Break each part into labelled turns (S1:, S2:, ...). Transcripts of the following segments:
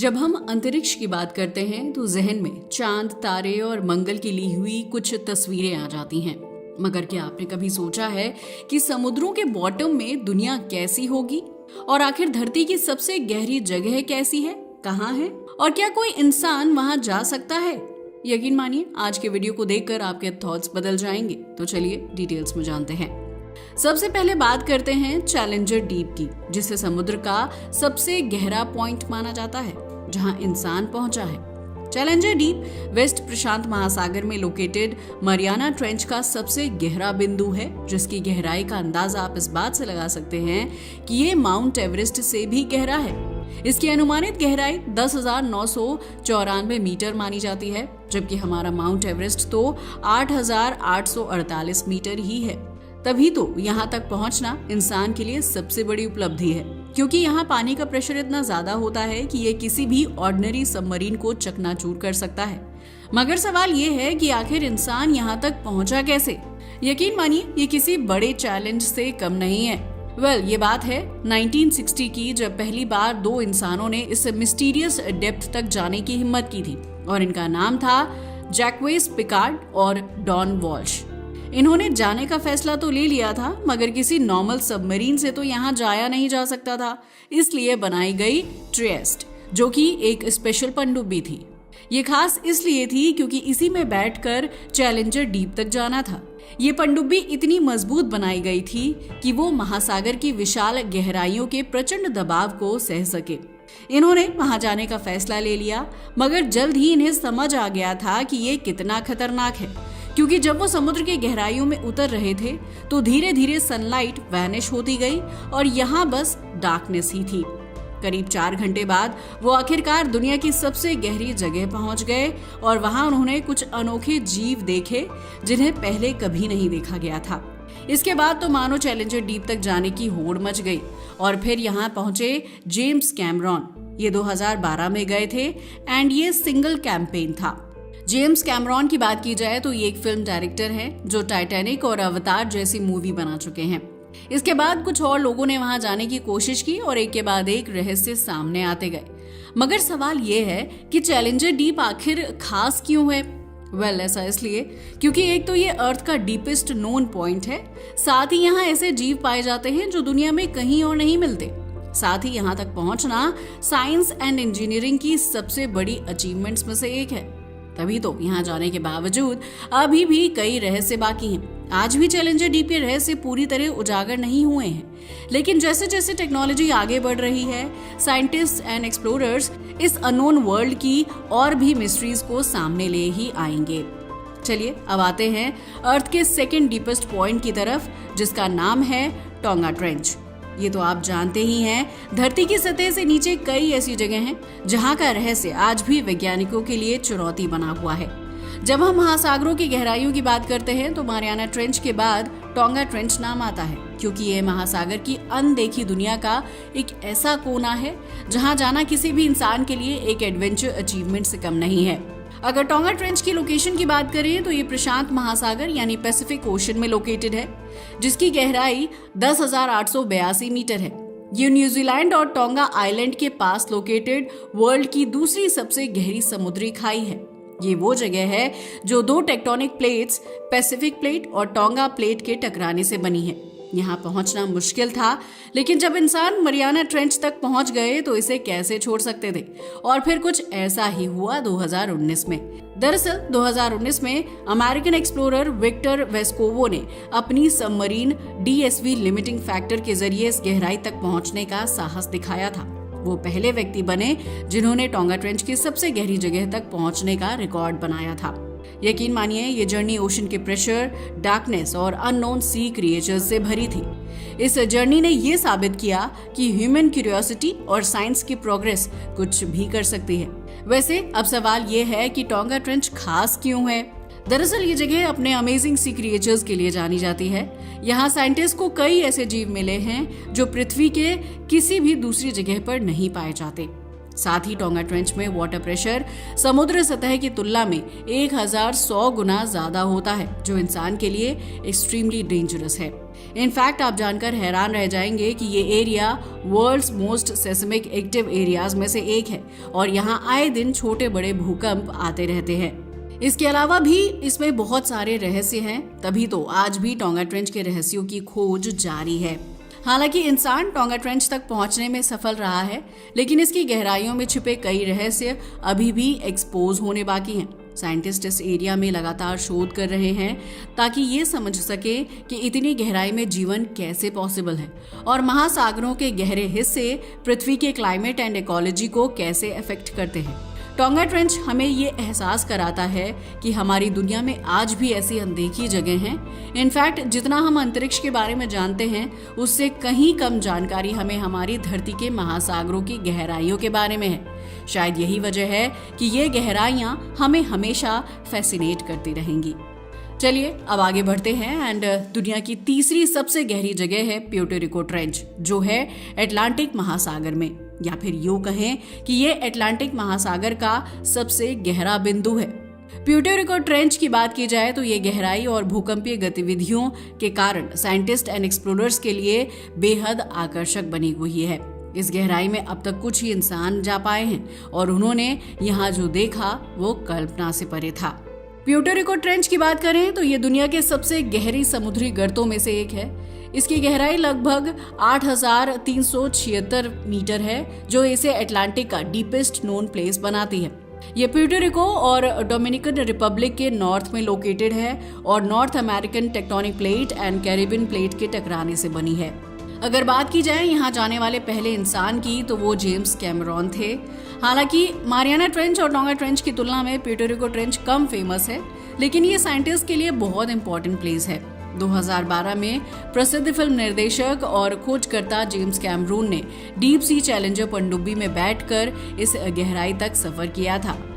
S1: जब हम अंतरिक्ष की बात करते हैं तो जहन में चांद, तारे और मंगल की ली हुई कुछ तस्वीरें आ जाती हैं। मगर क्या आपने कभी सोचा है कि समुद्रों के बॉटम में दुनिया कैसी होगी? और आखिर धरती की सबसे गहरी जगह कैसी है, कहाँ है, और क्या कोई इंसान वहां जा सकता है? यकीन मानिए, आज के वीडियो को देखकर आपके थॉट्स बदल जाएंगे। तो चलिए डिटेल्स में जानते हैं। सबसे पहले बात करते हैं चैलेंजर डीप की, जिसे समुद्र का सबसे गहरा पॉइंट माना जाता है, जहां इंसान पहुंचा है। चैलेंजर डीप वेस्ट प्रशांत महासागर में लोकेटेड मरियाना ट्रेंच का सबसे गहरा बिंदु है, जिसकी गहराई का अंदाजा आप इस बात से लगा सकते हैं कि ये माउंट एवरेस्ट से भी गहरा है। इसकी अनुमानित गहराई 10,994 मीटर मानी जाती है, जबकि हमारा माउंट एवरेस्ट तो 8,848 मीटर ही है। तभी तो यहाँ तक पहुँचना इंसान के लिए सबसे बड़ी उपलब्धि है, क्योंकि यहाँ पानी का प्रेशर इतना ज्यादा होता है कि ये किसी भी ऑर्डिनरी सबमरीन को चकनाचूर कर सकता है। मगर सवाल ये है कि आखिर इंसान यहाँ तक पहुँचा कैसे? यकीन मानिए, ये किसी बड़े चैलेंज से कम नहीं है। ये बात है 1960 की, जब पहली बार दो इंसानों ने इस मिस्टीरियस डेप्थ तक जाने की हिम्मत की थी, और इनका नाम था जैक्वेस पिकार्ड और डॉन वॉल्श। इन्होंने जाने का फैसला तो ले लिया था, मगर किसी नॉर्मल सबमरीन से तो यहाँ जाया नहीं जा सकता था। इसलिए बनाई गई ट्रिएस्ट, जो कि एक स्पेशल पनडुब्बी थी। ये खास इसलिए थी क्योंकि इसी में बैठकर चैलेंजर डीप तक जाना था। ये पनडुब्बी इतनी मजबूत बनाई गई थी कि वो महासागर की विशाल गहराइयों के प्रचंड दबाव को सह सके। इन्होंने वहां जाने का फैसला ले लिया, मगर जल्द ही इन्हें समझ आ गया था कि ये कितना खतरनाक है, क्योंकि जब वो समुद्र की गहराइयों में उतर रहे थे तो धीरे धीरे सनलाइट वैनिश होती गई और यहाँ बस डार्कनेस ही थी। करीब 4 घंटे बाद वो आखिरकार दुनिया की सबसे गहरी जगह पहुंच गए, और वहां उन्होंने कुछ अनोखे जीव देखे जिन्हें पहले कभी नहीं देखा गया था। इसके बाद तो मानो चैलेंजर डीप तक जाने की होड़ मच गई, और फिर यहाँ पहुंचे जेम्स कैमरॉन। ये 2012 में गए थे, एंड ये सिंगल कैंपेन था। जेम्स कैमरॉन की बात की जाए तो ये एक फिल्म डायरेक्टर है जो टाइटैनिक और अवतार जैसी मूवी बना चुके हैं। इसके बाद कुछ और लोगों ने वहां जाने की कोशिश की, और एक के बाद एक रहस्य सामने आते गए। मगर सवाल ये है कि चैलेंजर डीप आखिर खास क्यों है? ऐसा इसलिए क्योंकि एक तो ये अर्थ का डीपेस्ट नोन पॉइंट है, साथ ही यहाँ ऐसे जीव पाए जाते हैं जो दुनिया में कहीं और नहीं मिलते। साथ ही यहाँ तक पहुंचना साइंस एंड इंजीनियरिंग की सबसे बड़ी अचीवमेंट्स में से एक है। तभी तो यहाँ जाने के बावजूद अभी भी कई रहस्य बाकी हैं। आज भी चैलेंजर डीप के रहस्य पूरी तरह उजागर नहीं हुए हैं, लेकिन जैसे जैसे टेक्नोलॉजी आगे बढ़ रही है, साइंटिस्ट एंड एक्सप्लोरर्स इस अननोन वर्ल्ड की और भी मिस्ट्रीज को सामने ले ही आएंगे। चलिए अब आते हैं अर्थ के सेकेंड डीपेस्ट पॉइंट की तरफ, जिसका नाम है टोंगा ट्रेंच। ये तो आप जानते ही हैं, धरती की सतह से नीचे कई ऐसी जगह हैं जहां का रहस्य आज भी वैज्ञानिकों के लिए चुनौती बना हुआ है। जब हम महासागरों की गहराइयों की बात करते हैं तो मारियाना ट्रेंच के बाद टोंगा ट्रेंच नाम आता है, क्योंकि ये महासागर की अनदेखी दुनिया का एक ऐसा कोना है जहां जाना किसी भी इंसान के लिए एक एडवेंचर अचीवमेंट से कम नहीं है। अगर टोंगा ट्रेंच की लोकेशन की बात करें तो ये प्रशांत महासागर यानी पैसिफिक ओशन में लोकेटेड है, जिसकी गहराई 10,882 मीटर है। ये न्यूजीलैंड और टोंगा आइलैंड के पास लोकेटेड वर्ल्ड की दूसरी सबसे गहरी समुद्री खाई है। ये वो जगह है जो 2 टेक्टोनिक प्लेट्स, पैसिफिक प्लेट और टोंगा प्लेट के टकराने से बनी है। यहाँ पहुंचना मुश्किल था, लेकिन जब इंसान मरियाना ट्रेंच तक पहुंच गए तो इसे कैसे छोड़ सकते थे? और फिर कुछ ऐसा ही हुआ 2019 में। दरअसल 2019 में अमेरिकन एक्सप्लोरर विक्टर वेस्कोवो ने अपनी सबमरीन DSV लिमिटिंग फैक्टर के जरिए इस गहराई तक पहुंचने का साहस दिखाया था। वो पहले व्यक्ति बने जिन्होंने टोंगा ट्रेंच की सबसे गहरी जगह तक पहुंचने का रिकॉर्ड बनाया था। यकीन मानिए, ये जर्नी ओशन के प्रेशर, डार्कनेस और अननोन सी क्रिएचर्स से भरी थी। इस जर्नी ने ये साबित किया कि ह्यूमन क्यूरियोसिटी और साइंस की प्रोग्रेस कुछ भी कर सकती है। वैसे अब सवाल ये है कि टोंगा ट्रेंच खास क्यों है? दरअसल ये जगह अपने अमेजिंग सी क्रिएचर्स के लिए जानी जाती है। यहाँ साइंटिस्ट को कई ऐसे जीव मिले हैं जो पृथ्वी के किसी भी दूसरी जगह पर नहीं पाए जाते। साथ ही टोंगा ट्रेंच में वाटर प्रेशर समुद्र सतह की तुलना में 1100 गुना ज्यादा होता है, जो इंसान के लिए एक्सट्रीमली डेंजरस है। इनफैक्ट आप जानकर हैरान रह जाएंगे कि ये area world's most seismic active areas में से एक है और यहाँ आए दिन छोटे बड़े भूकंप आते रहते हैं। इसके अलावा भी इसमें बहुत सारे रहस्य हैं, तभी तो आज भी टोंगा ट्रेंच के रहस्यों की खोज जारी है। हालांकि इंसान टोंगा ट्रेंच तक पहुंचने में सफल रहा है, लेकिन इसकी गहराइयों में छिपे कई रहस्य अभी भी एक्सपोज होने बाकी हैं। साइंटिस्ट इस एरिया में लगातार शोध कर रहे हैं ताकि ये समझ सके कि इतनी गहराई में जीवन कैसे पॉसिबल है और महासागरों के गहरे हिस्से पृथ्वी के क्लाइमेट एंड इकोलॉजी को कैसे अफेक्ट करते हैं। टोंगा ट्रेंच हमें ये एहसास कराता है कि हमारी दुनिया में आज भी ऐसी अनदेखी जगह हैं। इनफैक्ट जितना हम अंतरिक्ष के बारे में जानते हैं, उससे कहीं कम जानकारी हमें हमारी धरती के महासागरों की गहराइयों के बारे में है। शायद यही वजह है कि ये गहराइयां हमें हमेशा फैसिनेट करती रहेंगी। चलिए अब आगे बढ़ते हैं एंड दुनिया की तीसरी सबसे गहरी जगह है प्यूर्टो रिको ट्रेंच, जो है अटलांटिक महासागर में, या फिर यूं कहें कि ये अटलांटिक महासागर का सबसे गहरा बिंदु है। प्यूर्टो रिको ट्रेंच की बात की जाए तो ये गहराई और भूकंपीय गतिविधियों के कारण साइंटिस्ट एंड एक्सप्लोरर्स के लिए बेहद आकर्षक बनी हुई है। इस गहराई में अब तक कुछ ही इंसान जा पाए हैं और उन्होंने यहाँ जो देखा वो कल्पना से परे था। प्यूर्टो रिको ट्रेंच की बात करें तो ये दुनिया के सबसे गहरी समुद्री गर्तों में से एक है। इसकी गहराई लगभग 8,376 मीटर है, जो इसे अटलांटिक का डीपेस्ट नोन प्लेस बनाती है। ये प्यूर्टो रिको और डोमिनिकन रिपब्लिक के नॉर्थ में लोकेटेड है और north American tectonic plate and Caribbean plate के टकराने से बनी है। अगर बात की जाए यहाँ जाने वाले पहले इंसान की तो वो जेम्स कैमरॉन थे। हालांकि मारियाना ट्रेंच और टोंगा ट्रेंच की तुलना में प्यूर्टो रिको ट्रेंच कम फेमस है, लेकिन ये साइंटिस्ट के लिए बहुत इंपॉर्टेंट प्लेस है। 2012 में प्रसिद्ध फिल्म निर्देशक और खोजकर्ता जेम्स कैमरून ने डीप सी चैलेंजर पनडुब्बी में बैठकर इस गहराई तक सफर किया था।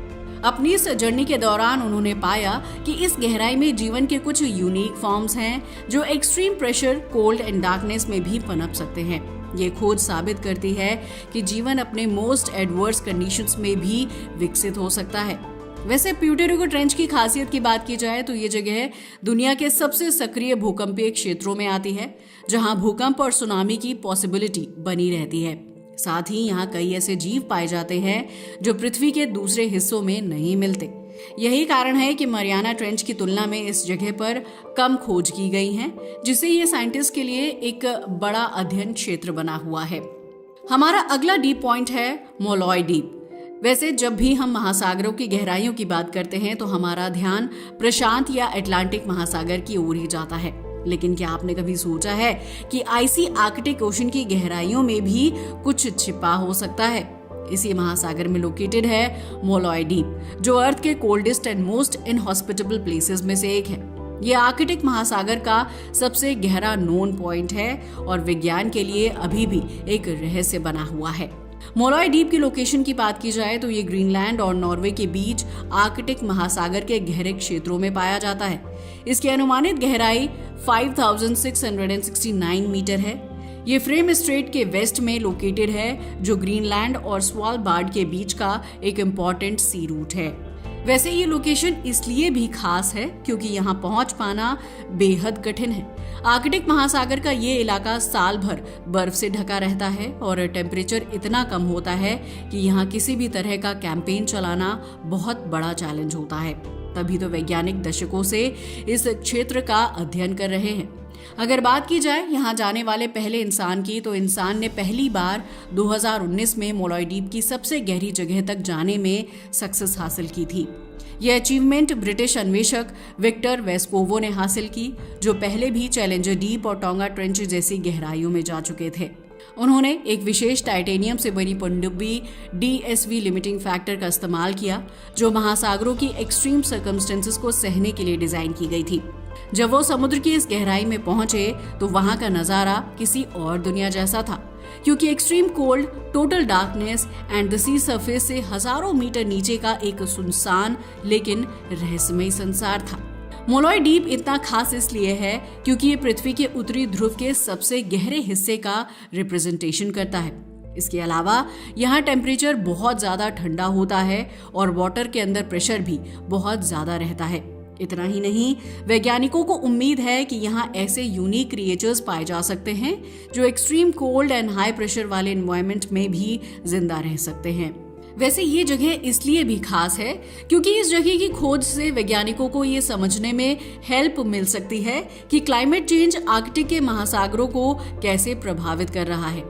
S1: अपनी इस जर्नी के दौरान उन्होंने पाया कि इस गहराई में जीवन के कुछ यूनिक फॉर्म्स हैं जो extreme pressure, cold and darkness में भी पनप सकते हैं। ये खोज साबित करती है कि जीवन अपने मोस्ट एडवर्स कंडीशंस में भी विकसित हो सकता है। वैसे प्यूर्टो रिको ट्रेंच की खासियत की बात की जाए तो ये जगह दुनिया के सबसे सक्रिय भूकंपीय क्षेत्रों में आती है, जहां भूकंप और सुनामी की पॉसिबिलिटी बनी रहती है। साथ ही यहाँ कई ऐसे जीव पाए जाते हैं जो पृथ्वी के दूसरे हिस्सों में नहीं मिलते। यही कारण है कि मारियाना ट्रेंच की तुलना में इस जगह पर कम खोज की गई है, जिससे ये साइंटिस्ट के लिए एक बड़ा अध्ययन क्षेत्र बना हुआ है। हमारा अगला डीप पॉइंट है मोलॉय डीप। वैसे जब भी हम महासागरों की गहराइयों की बात करते हैं तो हमारा ध्यान प्रशांत या अटलांटिक महासागर की ओर ही जाता है, लेकिन क्या आपने कभी सोचा है कि आइसी आर्कटिक ओशन की गहराइयों में भी कुछ छिपा हो सकता है? इसी महासागर में लोकेटेड है मोलॉय डीप, जो अर्थ के coldest and most inhospitable places में से एक है। ये आर्कटिक महासागर का सबसे गहरा नोन पॉइंट है और विज्ञान के लिए अभी भी एक रहस्य बना हुआ है। मोलॉय डीप की लोकेशन की बात की जाए तो ये ग्रीनलैंड और नॉर्वे के बीच आर्कटिक महासागर के गहरे क्षेत्रों में पाया जाता है। इसकी अनुमानित गहराई 5,669 मीटर है। ये फ्रेम स्ट्रेट के वेस्ट में लोकेटेड है, जो ग्रीनलैंड और स्वालबार्ड के बीच का एक इम्पॉर्टेंट सी रूट है। वैसे ये लोकेशन इसलिए भी खास है क्योंकि यहाँ पहुंच पाना बेहद कठिन है। आर्कटिक महासागर का ये इलाका साल भर बर्फ से ढका रहता है और टेम्परेचर इतना कम होता है कि यहाँ किसी भी तरह का कैंपेन चलाना बहुत बड़ा चैलेंज होता है। तभी तो वैज्ञानिक दशकों से इस क्षेत्र का अध्ययन कर रहे हैं। अगर बात की जाए यहाँ जाने वाले पहले इंसान की, तो इंसान ने पहली बार 2019 में मोलॉय डीप की सबसे गहरी जगह तक जाने में सक्सेस हासिल की थी। यह अचीवमेंट ब्रिटिश अन्वेषक विक्टर वेस्कोवो ने हासिल की, जो पहले भी चैलेंजर डीप और टोंगा ट्रेंच जैसी गहराइयों में जा चुके थे। उन्होंने एक विशेष टाइटेनियम से बनी पनडुब्बी DSV लिमिटिंग फैक्टर का इस्तेमाल किया, जो महासागरों की एक्सट्रीम सर्कमस्टेंसेस को सहने के लिए डिजाइन की गई थी। जब वो समुद्र की इस गहराई में पहुंचे तो वहां का नजारा किसी और दुनिया जैसा था, क्योंकि extreme cold, total darkness and the sea surface से हजारों मीटर नीचे का एक सुनसान लेकिन रहस्यमय संसार था। मोलॉय डीप इतना खास इसलिए है क्योंकि ये पृथ्वी के उत्तरी ध्रुव के सबसे गहरे हिस्से का रिप्रेजेंटेशन करता है। इसके अलावा यहाँ टेम्परेचर बहुत ज़्यादा ठंडा होता है और वाटर के अंदर प्रेशर भी बहुत ज़्यादा रहता है। इतना ही नहीं, वैज्ञानिकों को उम्मीद है कि यहाँ ऐसे यूनिक क्रिएचर्स पाए जा सकते हैं जो extreme cold and high pressure वाले एनवायरनमेंट में भी जिंदा रह सकते हैं। वैसे ये जगह इसलिए भी खास है क्योंकि इस जगह की खोज से वैज्ञानिकों को ये समझने में हेल्प मिल सकती है कि क्लाइमेट चेंज आर्कटिक के महासागरों को कैसे प्रभावित कर रहा है।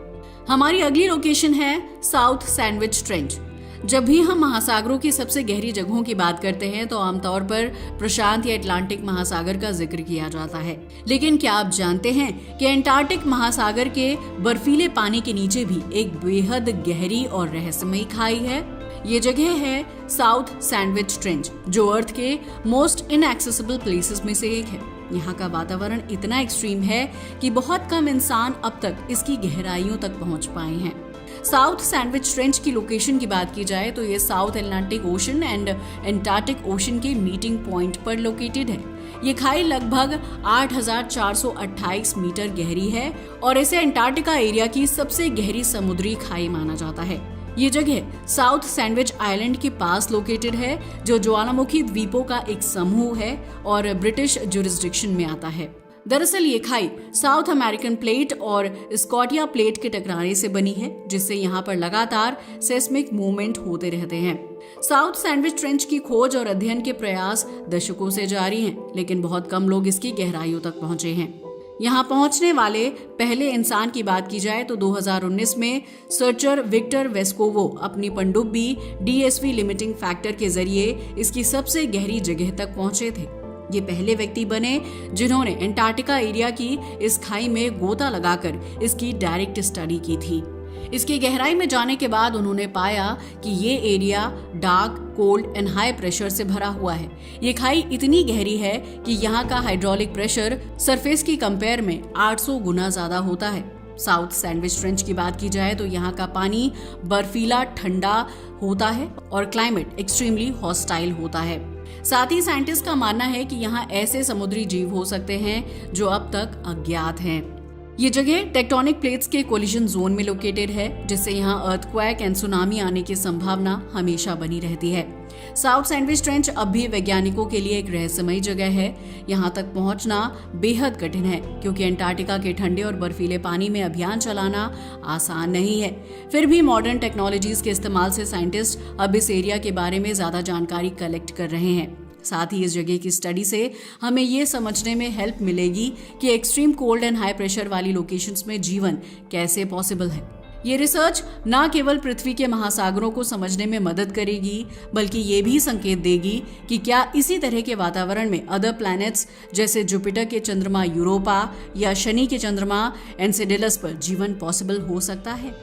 S1: हमारी अगली लोकेशन है साउथ सैंडविच ट्रेंच। जब भी हम महासागरों की सबसे गहरी जगहों की बात करते हैं तो आमतौर पर प्रशांत या अटलांटिक महासागर का जिक्र किया जाता है, लेकिन क्या आप जानते हैं कि अंटार्कटिक महासागर के बर्फीले पानी के नीचे भी एक बेहद गहरी और रहस्यमयी खाई है। ये जगह है साउथ सैंडविच ट्रेंच, जो अर्थ के मोस्ट इनएक्सेसिबल प्लेसेस में से एक है। यहाँ का वातावरण इतना एक्सट्रीम है कि बहुत कम इंसान अब तक इसकी गहराइयों तक पहुँच पाए हैं। साउथ सैंडविच ट्रेंच की लोकेशन की बात की जाए तो ये south Atlantic ocean and Antarctic ocean के मीटिंग पॉइंट पर लोकेटेड है। ये खाई लगभग 8,428 मीटर गहरी है और इसे अंटार्कटिका एरिया की सबसे गहरी समुद्री खाई माना जाता है। ये जगह साउथ सैंडविच आइलैंड के पास लोकेटेड है, जो ज्वालामुखी द्वीपों का एक समूह है और ब्रिटिश जुरिस्डिक्शन में आता है। दरअसल ये खाई साउथ अमेरिकन प्लेट और स्कॉटिया प्लेट के टकराने से बनी है, जिससे यहाँ पर लगातार सेस्मिक मूवमेंट होते रहते हैं। साउथ सैंडविच ट्रेंच की खोज और अध्ययन के प्रयास दशकों से जारी हैं, लेकिन बहुत कम लोग इसकी गहराइयों तक पहुंचे हैं। यहाँ पहुंचने वाले पहले इंसान की बात की जाए तो 2019 में सर्चर विक्टर वेस्कोवो अपनी पनडुब्बी DSV लिमिटिंग फैक्टर के जरिए इसकी सबसे गहरी जगह तक पहुंचे थे। ये पहले व्यक्ति बने जिन्होंने अंटार्कटिका एरिया की इस खाई में गोता लगाकर इसकी डायरेक्ट स्टडी की थी। इसकी गहराई में जाने के बाद उन्होंने पाया कि ये area dark, cold and high pressure से भरा हुआ है। ये खाई इतनी गहरी है कि यहाँ का हाइड्रोलिक प्रेशर सरफेस की कंपेयर में 800 गुना ज्यादा होता है। साउथ सैंडविच ट्रेंच की बात की जाए तो यहाँ का पानी बर्फीला ठंडा होता है और क्लाइमेट एक्सट्रीमली हॉस्टाइल होता है। साथ ही साइंटिस्ट का मानना है कि यहाँ ऐसे समुद्री जीव हो सकते हैं जो अब तक अज्ञात हैं। ये जगह टेक्टोनिक प्लेट्स के कोलिजन जोन में लोकेटेड है, जिससे यहाँ अर्थक्वेक एंड सुनामी आने की संभावना हमेशा बनी रहती है। साउथ सैंडविच ट्रेंच अब भी वैज्ञानिकों के लिए एक रहस्यमयी जगह है। यहाँ तक पहुँचना बेहद कठिन है क्योंकि अंटार्कटिका के ठंडे और बर्फीले पानी में अभियान चलाना आसान नहीं है। फिर भी मॉडर्न टेक्नोलॉजीज के इस्तेमाल से साइंटिस्ट अब इस एरिया के बारे में ज्यादा जानकारी कलेक्ट कर रहे हैं। साथ ही इस जगह की स्टडी से हमें ये समझने में हेल्प मिलेगी कि extreme cold and high pressure वाली लोकेशंस में जीवन कैसे पॉसिबल है। ये रिसर्च न केवल पृथ्वी के महासागरों को समझने में मदद करेगी, बल्कि ये भी संकेत देगी कि क्या इसी तरह के वातावरण में अदर प्लैनेट्स जैसे जुपिटर के चंद्रमा यूरोपा या शनि के चंद्रमा एनसेडेलस पर जीवन पॉसिबल हो सकता है।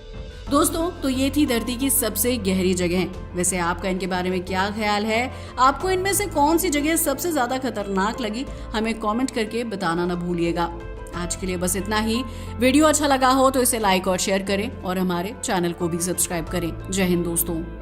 S1: दोस्तों, तो ये थी धरती की सबसे गहरी जगह। वैसे आपका इनके बारे में क्या ख्याल है? आपको इनमें से कौन सी जगह सबसे ज्यादा खतरनाक लगी? हमें कमेंट करके बताना न भूलिएगा। आज के लिए बस इतना ही। वीडियो अच्छा लगा हो तो इसे लाइक और शेयर करें और हमारे चैनल को भी सब्सक्राइब करें। जय हिंद दोस्तों।